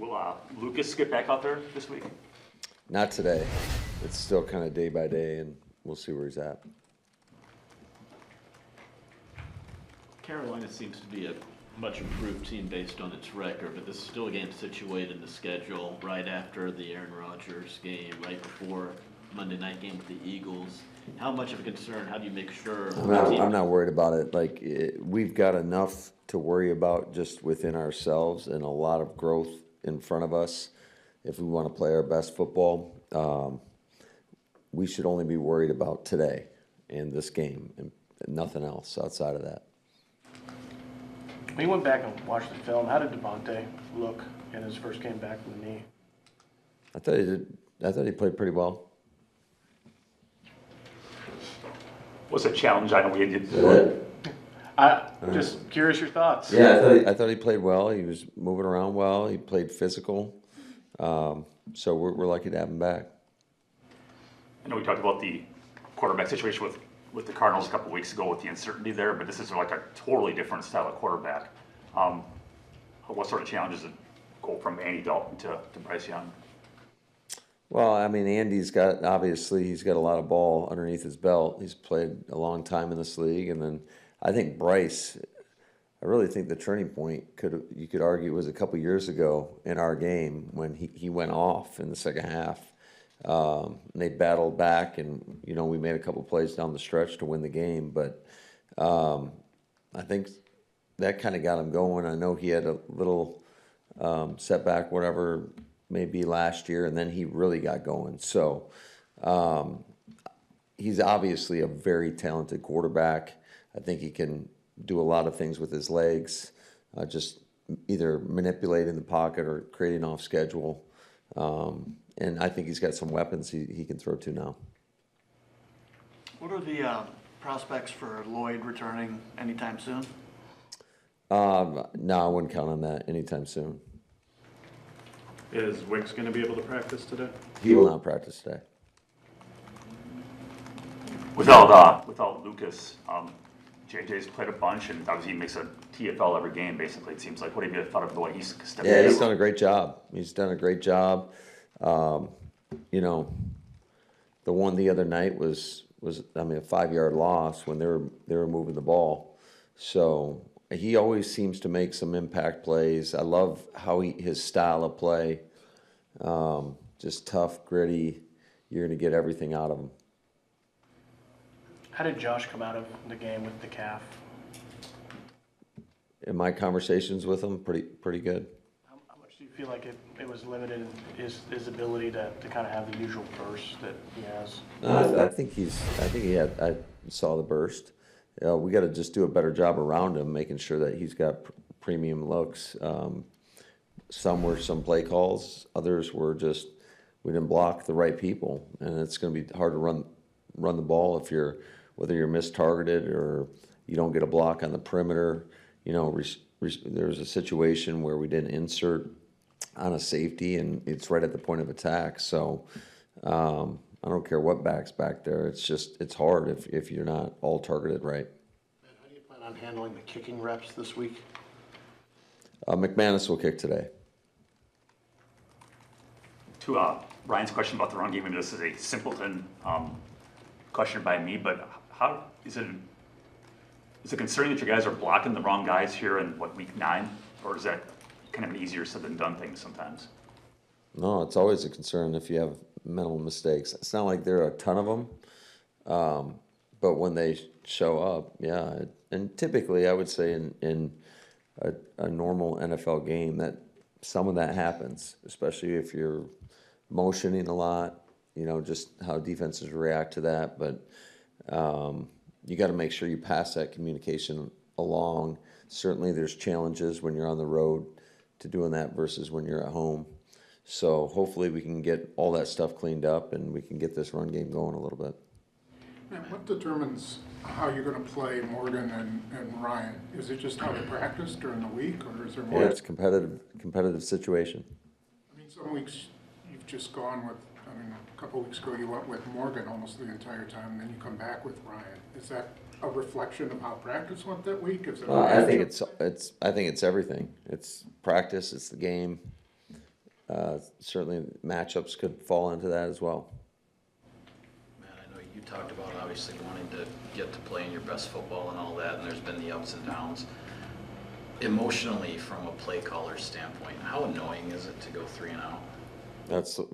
Will Lucas get back out there this week? Not today. It's still kind of day by day, and we'll see where he's at. Carolina seems to be a much improved team based on its record, but this is still a game situated in the schedule right after the Aaron Rodgers game, right before Monday night game with the Eagles. How much of a concern? How do you make sure? I'm not worried about it. We've got enough to worry about just within ourselves, and a lot of growth in front of us. If we want to play our best football, we should only be worried about today and this game, and nothing else outside of that. When you went back and watched the film, how did Devonte look in his first game back from the knee? I thought he played pretty well. Was it a challenge? I know we did. Just curious your thoughts. Yeah, I thought he played well. He was moving around well. He played physical. So we're lucky to have him back. I know we talked about the quarterback situation with the Cardinals a couple weeks ago with the uncertainty there, but this is like a totally different style of quarterback. What sort of challenges it go from Andy Dalton to Bryce Young? Well, I mean, he's got a lot of ball underneath his belt. He's played a long time in this league, and then I think Bryce. I really think the turning point you could argue was a couple years ago in our game when he went off in the second half. They battled back, and we made a couple plays down the stretch to win the game. But I think that kind of got him going. I know he had a little setback, whatever maybe last year, and then he really got going. So he's obviously a very talented quarterback. I think he can do a lot of things with his legs, just either manipulating the pocket or creating off schedule. And I think he's got some weapons he can throw to now. What are the prospects for Lloyd returning anytime soon? No, I wouldn't count on that anytime soon. Is Wicks going to be able to practice today? He will not practice today. Without Lucas, JJ's played a bunch, and obviously he makes a TFL every game, basically, it seems like. What have you thought of the way he's stepped in? Yeah, he's done a great job. The one the other night was a 5-yard loss when they were moving the ball. So he always seems to make some impact plays. I love how his style of play, just tough, gritty. You're going to get everything out of him. How did Josh come out of the game with the calf? In my conversations with him, pretty good. How much do you feel like it was limited in his ability to kind of have the usual burst that he has? I saw the burst. We got to just do a better job around him, making sure that he's got premium looks. Some were some play calls, others were just we didn't block the right people, and it's going to be hard to run the ball whether you're mistargeted or you don't get a block on the perimeter. There was a situation where we didn't insert on a safety, and it's right at the point of attack. So I don't care what back's back there. It's hard if you're not all targeted right. And how do you plan on handling the kicking reps this week? McManus will kick today. To Ryan's question about the run game, maybe this is a simpleton question by me, but how is it concerning that you guys are blocking the wrong guys here in week 9, or is that kind of an easier said than done thing sometimes? No, it's always a concern if you have mental mistakes. It's not like there are a ton of them, but when they show up, yeah. And typically, I would say in a normal NFL game that some of that happens, especially if you're motioning a lot. Just how defenses react to that. But you got to make sure you pass that communication along. Certainly there's challenges when you're on the road to doing that versus when you're at home. So hopefully we can get all that stuff cleaned up and we can get this run game going a little bit. And what determines how you're going to play Morgan and Ryan? Is it just how they practice during the week, or is there more? Yeah, it's a competitive situation. Some weeks you've just gone with, a couple of weeks ago you went with Morgan almost the entire time, and then you come back with Ryan. Is that a reflection of how practice went that week? Is it I think it's everything. It's practice. It's the game. certainly matchups could fall into that as well. Man, I know you talked about obviously wanting to get to playing your best football and all that, and there's been the ups and downs. Emotionally, from a play caller standpoint, how annoying is it to go 3-0?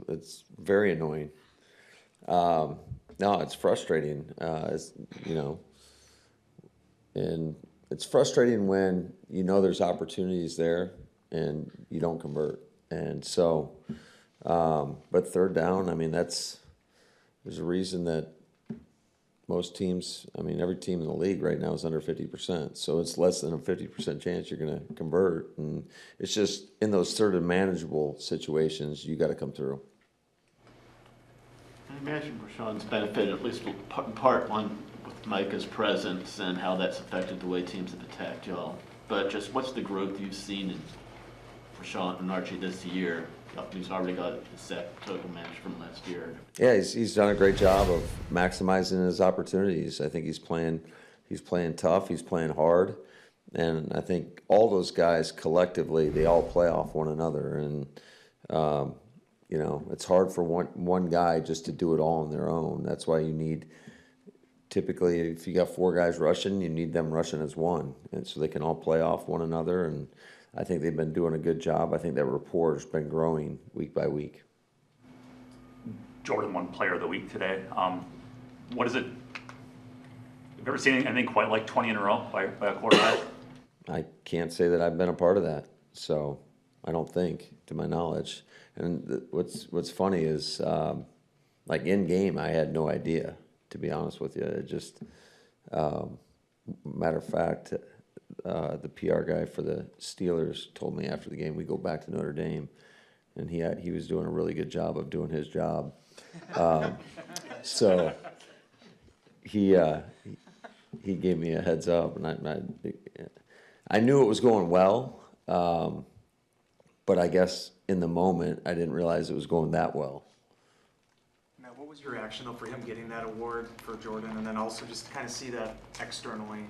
It's very annoying. No, it's frustrating. And it's frustrating when you know there's opportunities there and you don't convert. And so, but third down, I mean, there's a reason that most teams, I mean, every team in the league right now is under 50%. So it's less than a 50% chance you're going to convert. And it's just in those third and manageable situations, you got to come through. I imagine Rashawn's benefited at least in part on with Micah's presence and how that's affected the way teams have attacked y'all. But just what's the growth you've seen in Rashawn and Archie this year? He's already got a sack total match from last year. Yeah, he's done a great job of maximizing his opportunities. I think he's playing tough, he's playing hard, and I think all those guys collectively, they all play off one another. And it's hard for one guy just to do it all on their own. That's why you need, typically, if you got 4 guys rushing, you need them rushing as one, and so they can all play off one another. And I think they've been doing a good job. I think that rapport has been growing week by week. Jordan won Player of the Week today. What is it? Have you ever seen anything quite like 20 in a row by a quarterback? I can't say that I've been a part of that, so I don't think, to my knowledge. And what's funny is, like in game, I had no idea, to be honest with you. It just, matter of fact, the PR guy for the Steelers told me after the game we go back to Notre Dame, and he was doing a really good job of doing his job. So he gave me a heads up, and I knew it was going well, but I guess in the moment I didn't realize it was going that well. Matt, what was your reaction though for him getting that award for Jordan, and then also just to kind of see that externally,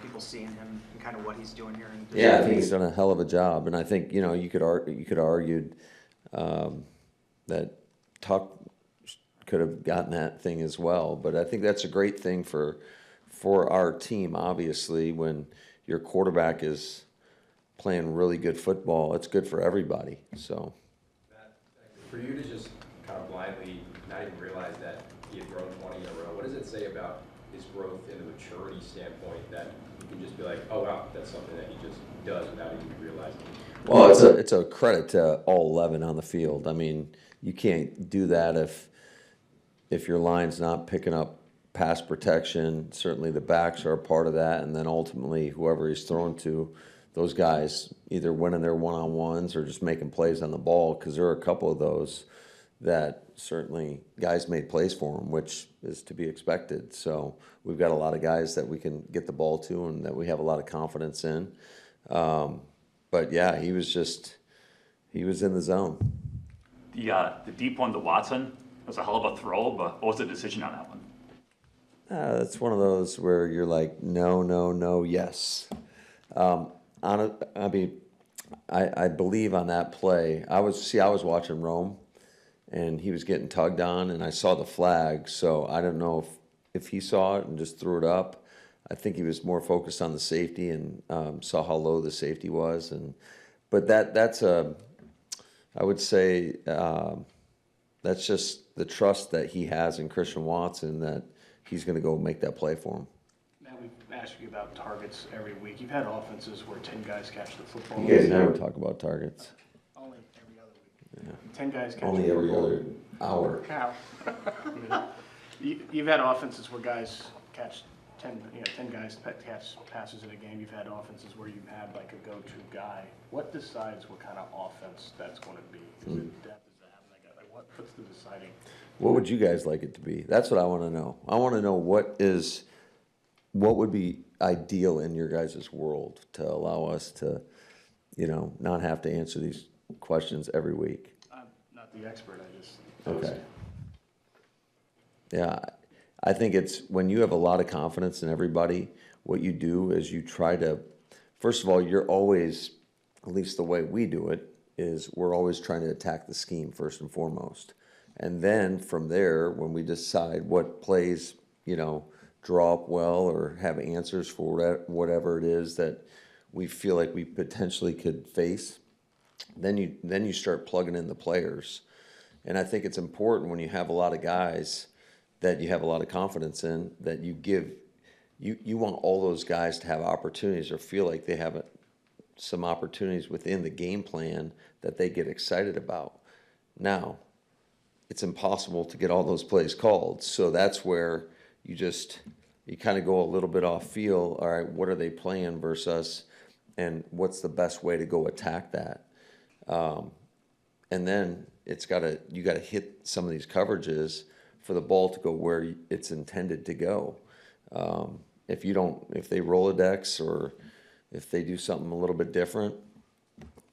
people seeing him and kind of what he's doing here? Yeah, I think he's done a hell of a job, and I think you could argue that Tuck could have gotten that thing as well. But I think that's a great thing for our team. Obviously, when your quarterback is playing really good football, it's good for everybody. So, for you to just kind of blindly not even realize that he had grown 20 in a row, what does it say about his growth in the maturity standpoint that you can just be like, oh wow, that's something that he just does without even realizing? Well, it's a credit to all 11 on the field. I mean, you can't do that if your line's not picking up pass protection. Certainly the backs are a part of that, and then ultimately whoever he's thrown to, those guys either winning their one-on-ones or just making plays on the ball, because there are a couple of those that certainly guys made plays for him, which is to be expected. So we've got a lot of guys that we can get the ball to and that we have a lot of confidence in. But yeah, he was in the zone. The deep one to Watson was a hell of a throw, but what was the decision on that one? That's one of those where you're like, no, yes. I believe on that play, I was watching Rome, and he was getting tugged on, and I saw the flag, so I don't know if he saw it and just threw it up. I think he was more focused on the safety and saw how low the safety was, but that's I would say that's just the trust that he has in Christian Watson that he's going to go make that play for him. Matt, we ask you about targets every week. You've had offenses where 10 guys catch the football. You guys never talk about targets. Only every other week. Yeah. 10 guys catch Only the every football. other hour. Cow. You've had offenses where guys catch 10 guys catch passes in a game. You've had offenses where you've had like a go-to guy. What decides what kind of offense that's going to be? Is it depth? Is it having that guy? Like what's the deciding? What would you guys like it to be? That's what I want to know. I want to know what would be ideal in your guys' world to allow us to, not have to answer these questions every week. I'm not the expert. I just Okay. Yeah, I think it's when you have a lot of confidence in everybody, what you do is you try to, first of all, you're always, at least the way we do it, is we're always trying to attack the scheme first and foremost. And then from there, when we decide what plays, draw up well or have answers for whatever it is that we feel like we potentially could face, then you start plugging in the players. And I think it's important when you have a lot of guys that you have a lot of confidence in, that you want all those guys to have opportunities or feel like they have some opportunities within the game plan that they get excited about. Now, it's impossible to get all those plays called, so that's where you kind of go a little bit off feel. All right, what are they playing versus us, and what's the best way to go attack that? And then you got to hit some of these coverages for the ball to go where it's intended to go. If they Rolodex or if they do something a little bit different,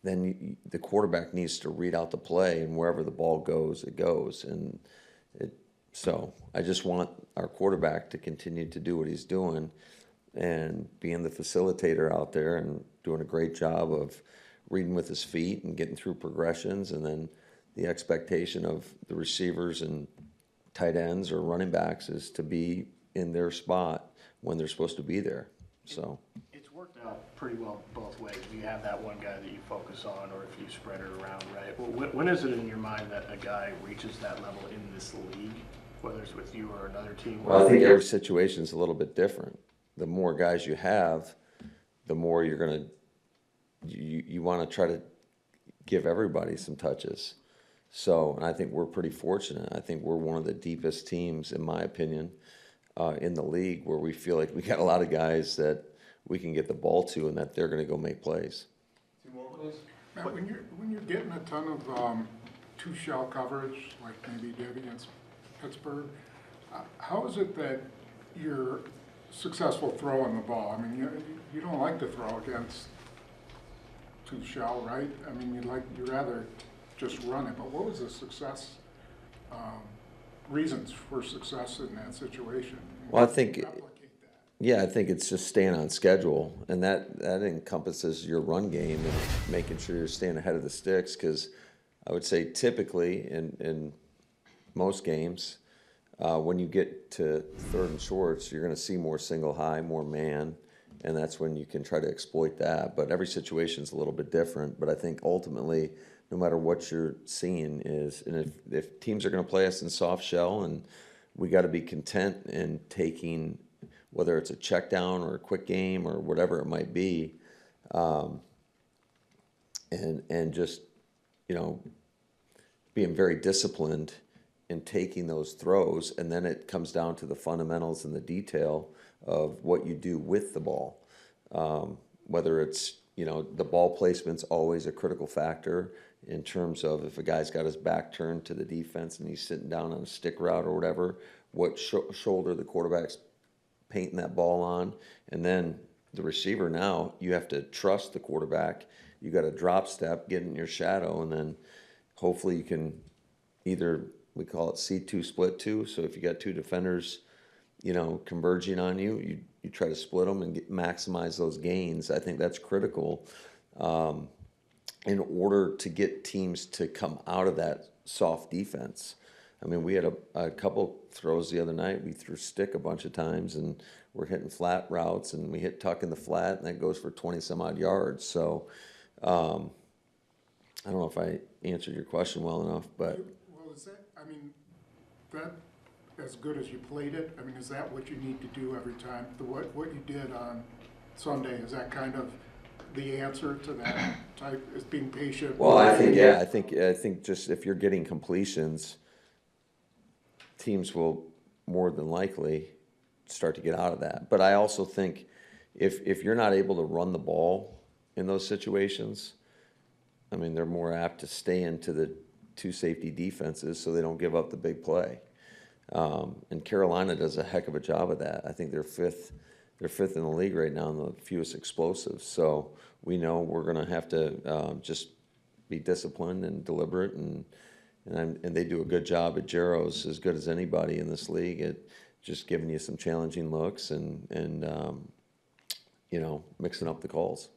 then the quarterback needs to read out the play, and wherever the ball goes, it goes. And so I just want our quarterback to continue to do what he's doing and being the facilitator out there and doing a great job of reading with his feet and getting through progressions. And then the expectation of the receivers and tight ends or running backs is to be in their spot when they're supposed to be there. So It's worked out pretty well both ways. You have that one guy that you focus on, or if you spread it around, right? Well, when is it in your mind that a guy reaches that level in this league, whether it's with you or another team? Well, I think every situation is a little bit different. The more guys you have, the more you're going to you want to try to give everybody some touches. So, and I think we're pretty fortunate. I think we're one of the deepest teams, in my opinion, in the league, where we feel like we got a lot of guys that we can get the ball to and that they're going to go make plays. Matt, when you're getting a ton of two shell coverage, like maybe did against Pittsburgh, how is it that you're successful throwing the ball? I mean, you don't like to throw against two shell, right? I mean, you'd rather just run it. But what was the success, reasons for success in that situation? Well, I think, Replicate that. yeah, I think it's just staying on schedule, and that encompasses your run game and making sure you're staying ahead of the sticks. Because I would say typically in most games, when you get to third and shorts, you're going to see more single high, more man, and that's when you can try to exploit that. But every situation is a little bit different. But I think ultimately, no matter what you're seeing is, and if teams are going to play us in soft shell, and we got to be content in taking, whether it's a check down or a quick game or whatever it might be, and just, being very disciplined in taking those throws. And then it comes down to the fundamentals and the detail of what you do with the ball. Whether it's, the ball placement's always a critical factor in terms of if a guy's got his back turned to the defense and he's sitting down on a stick route or whatever, what shoulder the quarterback's painting that ball on. And then the receiver, now you have to trust the quarterback. You got to drop step, get in your shadow, and then hopefully you can either, we call it C2 split 2. So if you got two defenders, converging on you, you try to split them and maximize those gains. I think that's critical in order to get teams to come out of that soft defense. I mean, we had a couple throws the other night. We threw stick a bunch of times, and we're hitting flat routes, and we hit tuck in the flat, and that goes for 20 some odd yards. So I don't know if I answered your question well enough, but Well, is that, that as good as you played it? I mean, is that what you need to do every time? What you did on Sunday, is that kind of the answer to that type, is being patient? well, I think just if you're getting completions, teams will more than likely start to get out of that. But I also think if you're not able to run the ball in those situations, they're more apt to stay into the two safety defenses so they don't give up the big play. And Carolina does a heck of a job of that. I think they're fifth in the league right now in the fewest explosives. So we know we're going to have to just be disciplined and deliberate, and they do a good job at Jarrow's, as good as anybody in this league, at just giving you some challenging looks and mixing up the calls.